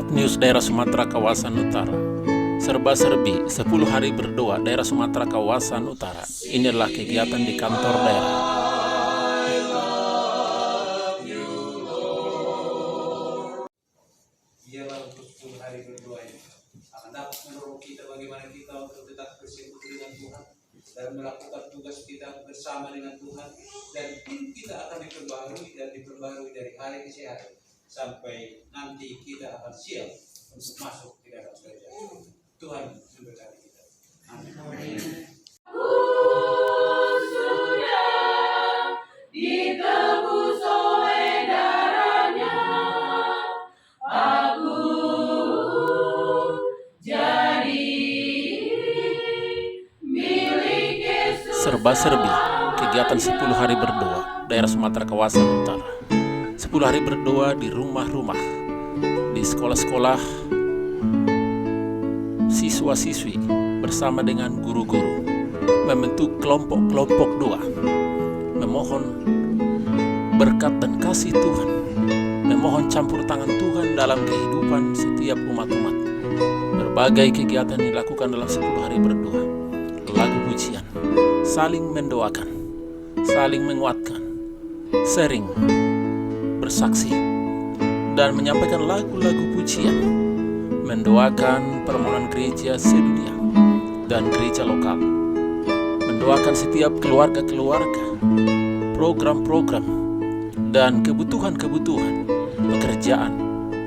Top News Daerah Sumatera Kawasan Utara. Serba-serbi 10 hari berdoa daerah Sumatera Kawasan Utara. Inilah kegiatan di kantor daerah. Biarlah untuk 10 hari berdoa ini akan dapat mendorong kita bagaimana kita untuk tetap bersekutu dengan Tuhan dan melakukan tugas kita bersama dengan Tuhan, dan hidup kita akan diperbarui dari hari ke hari sampai nanti kita akan siap untuk masuk di dalam kerajaan Tuhan. Memberkati kita. Amin. Serba-serbi kegiatan 10 hari berdoa daerah Sumatera Kawasan Utara. 10 hari berdoa di rumah-rumah, di sekolah-sekolah, siswa-siswi bersama dengan guru-guru membentuk kelompok-kelompok doa, memohon berkat dan kasih Tuhan, memohon campur tangan Tuhan dalam kehidupan setiap umat-umat. Berbagai kegiatan dilakukan dalam 10 hari berdoa. Lagu pujian, saling mendoakan, saling menguatkan, sering bersaksi, dan menyampaikan lagu-lagu pujian, mendoakan permohonan gereja sedunia dan gereja lokal, mendoakan setiap keluarga-keluarga, program-program, dan kebutuhan-kebutuhan, pekerjaan,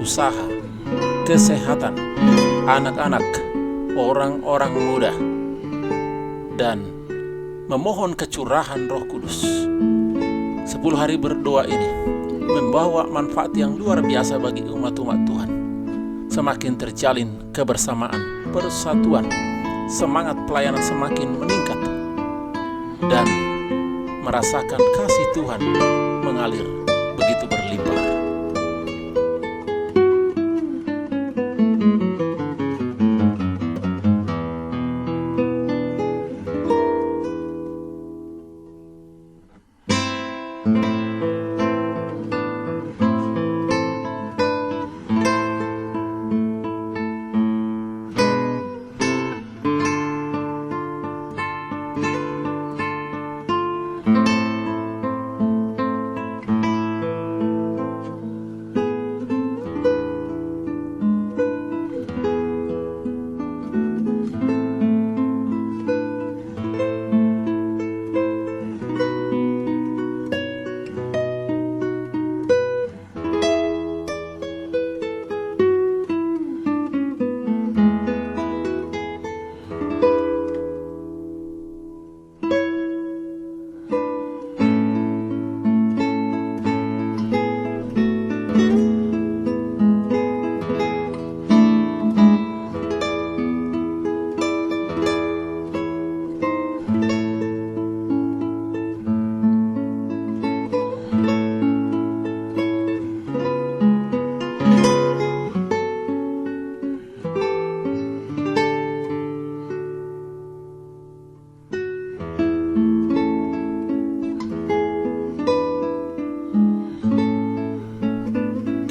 usaha, kesehatan, anak-anak, orang-orang muda, dan memohon kecurahan Roh Kudus. 10 hari berdoa ini membawa manfaat yang luar biasa bagi umat-umat Tuhan. Semakin terjalin kebersamaan, persatuan, semangat pelayanan semakin meningkat, dan merasakan kasih Tuhan mengalir begitu berlimpah.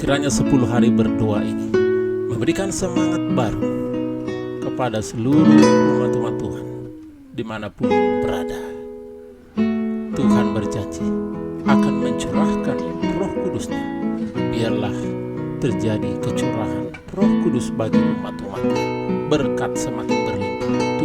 Kiranya 10 hari berdoa ini memberikan semangat baru kepada seluruh umat-umat Tuhan dimanapun berada. Tuhan berjanji akan mencurahkan Roh Kudus-Nya. Biarlah terjadi kecurahan Roh Kudus bagi umat-umatnya. Berkat semakin berlimpah.